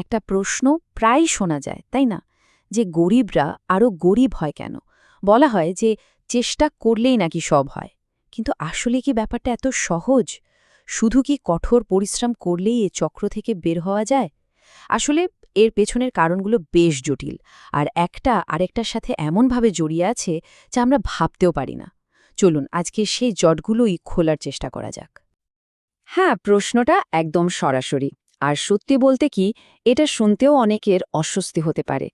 একটা প্রশ্ন প্রায় শোনা যায় তাই না, যে গরিবরা আরও গরিব হয় কেন? বলা হয় যে চেষ্টা করলেই নাকি সব হয়। কিন্তু আসলে কি ব্যাপারটা এত সহজ? শুধু কি কঠোর পরিশ্রম করলেই এ চক্র থেকে বের হওয়া যায়? আসলে এর পেছনের কারণগুলো বেশ জটিল, আর একটা আরেকটার সাথে এমনভাবে জড়িয়ে আছে যা আমরা ভাবতেও পারি না। চলুন আজকে সেই জটগুলোই খোলার চেষ্টা করা যাক। হ্যাঁ, প্রশ্নটা একদম সরাসরি। আর সত্যি বলতে কি, এটা শুনতেও অনেকের অস্বস্তি হতে পারে।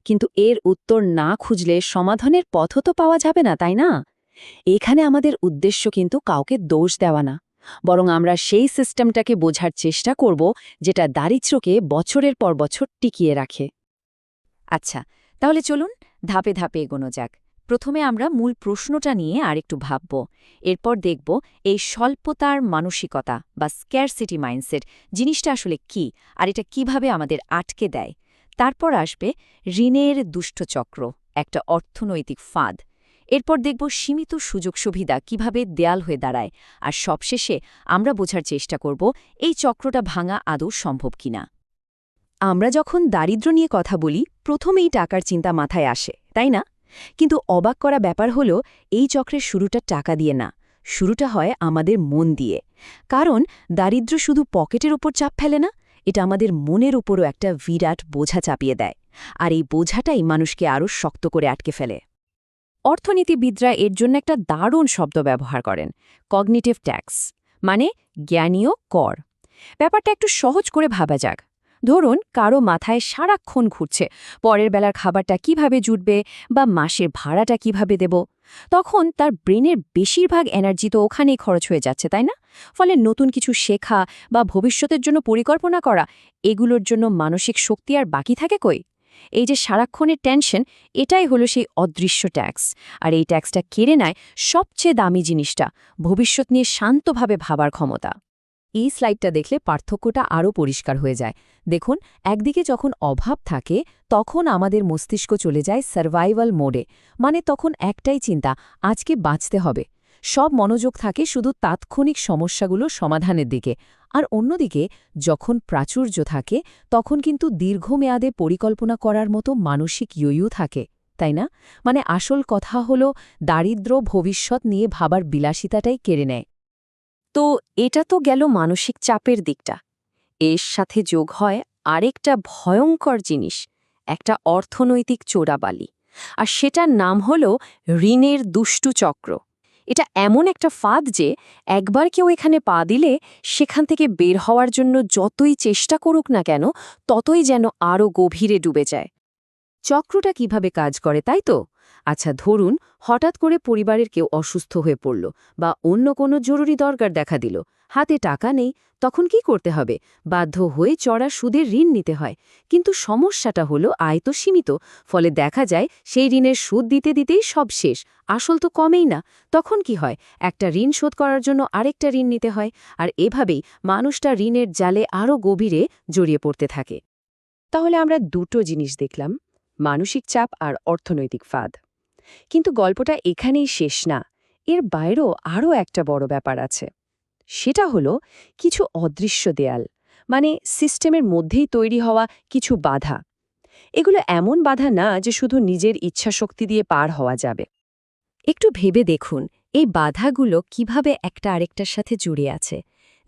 কিন্তু এর উত্তর না খুঁজলে সমাধানের পথও তো পাওয়া যাবে না, তাই না? এখানে আমাদের উদ্দেশ্য কিন্তু কাউকে দোষ দেওয়া না, বরং আমরা সেই সিস্টেমটাকে বোঝার চেষ্টা করব যেটা দারিদ্র্যকে বছরের পর বছর টিকিয়ে রাখে। আচ্ছা, তাহলে চলুন ধাপে ধাপে এগোনো যাক। প্রথমে আমরা মূল প্রশ্নটা নিয়ে আরেকটু ভাবব। এরপর দেখব এই স্বল্পতার মানসিকতা বা স্ক্যারসিটি মাইন্ডসেট জিনিসটা আসলে কি, আর এটা কিভাবে আমাদের আটকে দেয়। তারপর আসবে ঋণের দুষ্টচক্র, একটা অর্থনৈতিক ফাঁদ। এরপর দেখব সীমিত সুযোগ সুবিধা কিভাবে দেয়াল হয়ে দাঁড়ায়। আর সবশেষে আমরা বোঝার চেষ্টা করব এই চক্রটা ভাঙা আদৌ সম্ভব কিনা। আমরা যখন দারিদ্র্য নিয়ে কথা বলি, প্রথমেই টাকার চিন্তা মাথায় আসে, তাই না? কিন্তু অবাক করা ব্যাপার হলো, এই চক্রের শুরুটা টাকা দিয়ে না, শুরুটা হয় আমাদের মন দিয়ে। কারণ দারিদ্র্য শুধু পকেটের ওপর চাপ ফেলে না, এটা আমাদের মনের উপরও একটা বিরাট বোঝা চাপিয়ে দেয়। আর এই বোঝাটাই মানুষকে আরও শক্ত করে আটকে ফেলে। অর্থনীতিবিদরা এর জন্য একটা দারুণ শব্দ ব্যবহার করেন, কগনিটিভ ট্যাক্স, মানে জ্ঞানীয় কর। ব্যাপারটা একটু সহজ করে ভাবা যাক। ধরুন কারো মাথায় সারাক্ষণ ঘুরছে পরের বেলার খাবারটা কিভাবে জুটবে বা মাসের ভাড়াটা কিভাবে দেব। তখন তার ব্রেনের বেশিরভাগ এনার্জি তো ওখানেই খরচ হয়ে যাচ্ছে, তাই না? ফলে নতুন কিছু শেখা বা ভবিষ্যতের জন্য পরিকল্পনা করা, এগুলোর জন্য মানসিক শক্তি আর বাকি থাকে কই? এই যে সারাক্ষণের টেনশন, এটাই হলো সেই অদৃশ্য ট্যাক্স। আর এই ট্যাক্সটা কেড়ে নেয় সবচেয়ে দামি জিনিসটা, ভবিষ্যৎ নিয়ে শান্তভাবে ভাবার ক্ষমতা। এই স্লাইডটা দেখলে পার্থক্যটা আরও পরিষ্কার হয়ে যায়। দেখুন, একদিকে যখন অভাব থাকে তখন আমাদের মস্তিষ্ক চলে যায় সার্ভাইভাল মোডে, মানে তখন একটাই চিন্তা, আজকে বাঁচতে হবে। সব মনোযোগ থাকে শুধু তাৎক্ষণিক সমস্যাগুলো সমাধানের দিকে। আর অন্যদিকে যখন প্রাচুর্য থাকে তখন কিন্তু দীর্ঘমেয়াদে পরিকল্পনা করার মতো মানসিক ইয়ু থাকে, তাই না? মানে আসল কথা হলো, দারিদ্র্য ভবিষ্যৎ নিয়ে ভাবার বিলাসিতাটাই কেড়ে নেয়। তো এটা তো গেল মানসিক চাপের দিকটা। এর সাথে যোগ হয় আরেকটা ভয়ঙ্কর জিনিস, একটা অর্থনৈতিক চোরাবালি। আর সেটার নাম হল ঋণের দুষ্টু চক্র। এটা এমন একটা ফাঁদ যে একবার কেউ এখানে পা দিলে সেখান থেকে বের হওয়ার জন্য যতই চেষ্টা করুক না কেন, ততই যেন আরও গভীরে ডুবে যায়। চক্রটা কিভাবে কাজ করে তাই তো? আচ্ছা, ধরুন হঠাৎ করে পরিবারের কেউ অসুস্থ হয়ে পড়ল বা অন্য কোনো জরুরি দরকার দেখা দিল, হাতে টাকা নেই, তখন কি করতে হবে? বাধ্য হয়ে চড়া সুদের ঋণ নিতে হয়। কিন্তু সমস্যাটা হলো আয় তো সীমিত, ফলে দেখা যায় সেই ঋণের সুদ দিতে দিতেই সব শেষ, আসল তো কমেই না। তখন কি হয়? একটা ঋণ শোধ করার জন্য আরেকটা ঋণ নিতে হয়, আর এভাবেই মানুষটা ঋণের জালে আরও গভীরে জড়িয়ে পড়তে থাকে। তাহলে আমরা দুটো জিনিস দেখলাম, মানসিক চাপ আর অর্থনৈতিক ফাঁদ। কিন্তু গল্পটা এখানেই শেষ না, এর বাইরেও আরও একটা বড় ব্যাপার আছে। সেটা হলো কিছু অদৃশ্য দেয়াল, মানে সিস্টেমের মধ্যেই তৈরি হওয়া কিছু বাধা। এগুলো এমন বাধা না যে শুধু নিজের ইচ্ছাশক্তি দিয়ে পার হওয়া যাবে। একটু ভেবে দেখুন, এই বাধাগুলো কিভাবে একটা আরেকটার সাথে জুড়ে আছে।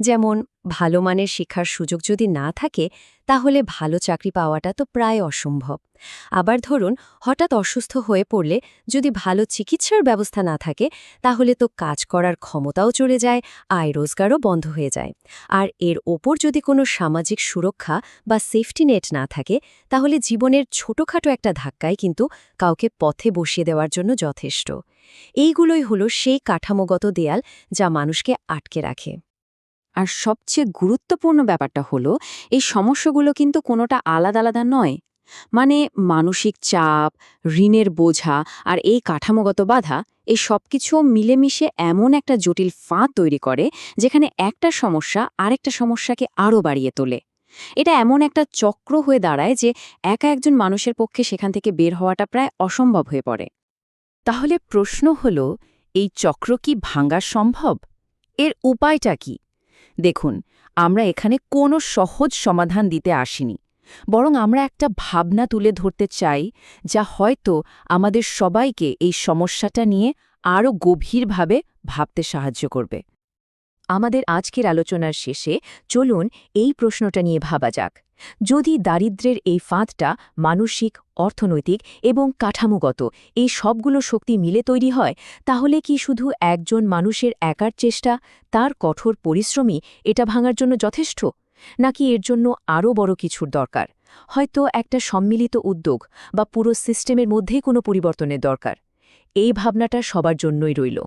যেমন ভালো মানের শিক্ষার সুযোগ যদি না থাকে, তাহলে ভালো চাকরি পাওয়াটা তো প্রায় অসম্ভব। আবার ধরুন হঠাৎ অসুস্থ হয়ে পড়লে যদি ভালো চিকিৎসার ব্যবস্থা না থাকে, তাহলে তো কাজ করার ক্ষমতাও চলে যায়, আয় রোজগারও বন্ধ হয়ে যায়। আর এর ওপর যদি কোনো সামাজিক সুরক্ষা বা সেফটি নেট না থাকে, তাহলে জীবনের ছোটখাটো একটা ধাক্কায় কিন্তু কাউকে পথে বসিয়ে দেওয়ার জন্য যথেষ্ট। এইগুলোই হলো সেই কাঠামোগত দেয়াল যা মানুষকে আটকে রাখে। আর সবচেয়ে গুরুত্বপূর্ণ ব্যাপারটা হলো, এই সমস্যাগুলো কিন্তু কোনোটা আলাদা আলাদা নয়। মানে মানসিক চাপ, ঋণের বোঝা আর এই কাঠামোগত বাধা, এই সবকিছু মিলেমিশে এমন একটা জটিল ফাঁদ তৈরি করে যেখানে একটা সমস্যা আরেকটা সমস্যাকে আরও বাড়িয়ে তোলে। এটা এমন একটা চক্র হয়ে দাঁড়ায় যে একা একজন মানুষের পক্ষে সেখান থেকে বের হওয়াটা প্রায় অসম্ভব হয়ে পড়ে। তাহলে প্রশ্ন হল, এই চক্র কি ভাঙা সম্ভব? এর উপায়টা কি? দেখুন, আমরা এখানে কোনো সহজ সমাধান দিতে আসিনি। বরং আমরা একটা ভাবনা তুলে ধরতে চাই যা হয়তো আমাদের সবাইকে এই সমস্যাটা নিয়ে আরও গভীরভাবে ভাবতে সাহায্য করবে। আমাদের আজকের আলোচনার শেষে চলুন এই প্রশ্নটা নিয়ে ভাবা যাক। যদি দারিদ্র্যের এই ফাঁদটা মানসিক, অর্থনৈতিক এবং কাঠামোগত এই সবগুলো শক্তি মিলে তৈরি হয়, তাহলে কি শুধু একজন মানুষের একার চেষ্টা, তার কঠোর পরিশ্রমই এটা ভাঙার জন্য যথেষ্ট? নাকি এর জন্য আরও বড় কিছুর দরকার? হয়তো একটা সম্মিলিত উদ্যোগ বা পুরো সিস্টেমের মধ্যেই কোনো পরিবর্তনের দরকার। এই ভাবনাটা সবার জন্যই রইল।